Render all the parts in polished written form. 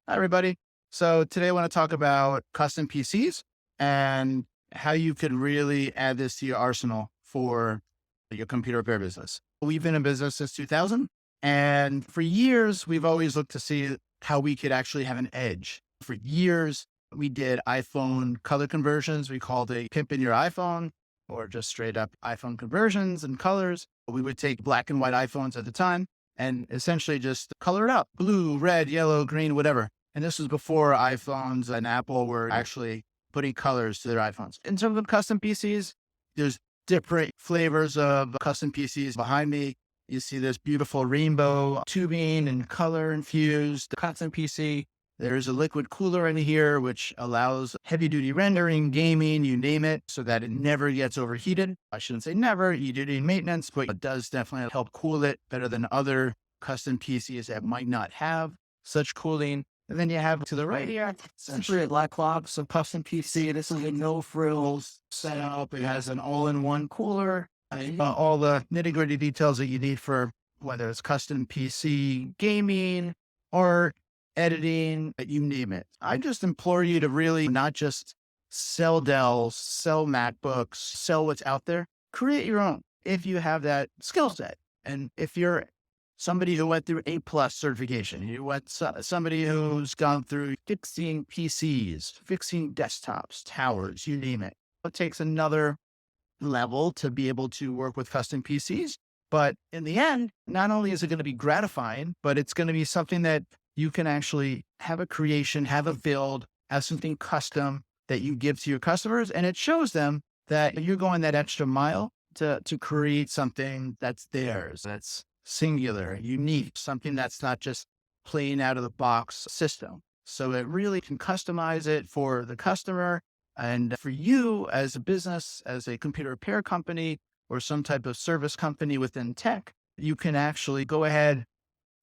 Hi, everybody. So today I want to talk about custom PCs and how you could really add this to your arsenal for your computer repair business. We've been in business since 2000, and for years, we've always looked to see how we could actually have an edge. For years, we did iPhone color conversions. We called it pimp in your iPhone or just straight up iPhone conversions and colors. We would take black and white iPhones at the time and essentially just color it up blue, red, yellow, green, whatever. And this was before iPhones and Apple were actually putting colors to their iPhones. In terms of custom PCs, there's different flavors of custom PCs behind me. You see this beautiful rainbow tubing and color infused custom PC. There's a liquid cooler in here, which allows heavy duty rendering, gaming, you name it, so that it never gets overheated. I shouldn't say never, you do need maintenance, but it does definitely help cool it better than other custom PCs that might not have such cooling. And then you have to the right here, essentially a black box of custom PC. This is a no frills setup. It has an all-in-one cooler, all the nitty-gritty details that you need for whether it's custom PC gaming or editing, you name it. I just implore you to really not just sell Dells, sell MacBooks, sell what's out there. Create your own if you have that skill set. And if you're somebody who went through A+ certification, you went somebody who's gone through fixing PCs, fixing desktops, towers, you name it. It takes another level to be able to work with custom PCs. But in the end, not only is it going to be gratifying, but it's going to be something that you can actually have a creation, have a build, have something custom that you give to your customers. And it shows them that you're going that extra mile to create something that's theirs, that's singular, unique, something that's not just plain out of the box system. So it really can customize it for the customer and for you as a business, as a computer repair company or some type of service company within tech. You can actually go ahead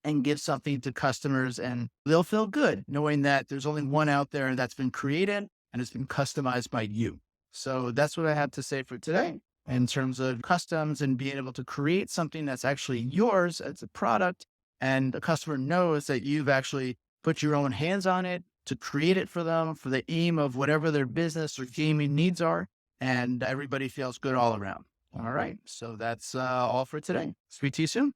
and give something to customers and they'll feel good knowing that there's only one out there that's been created and it's been customized by you. So that's what I have to say for today in terms of customs and being able to create something that's actually yours as a product. And the customer knows that you've actually put your own hands on it to create it for them for the aim of whatever their business or gaming needs are. And everybody feels good all around. All right. So that's all for today. Speak to you soon.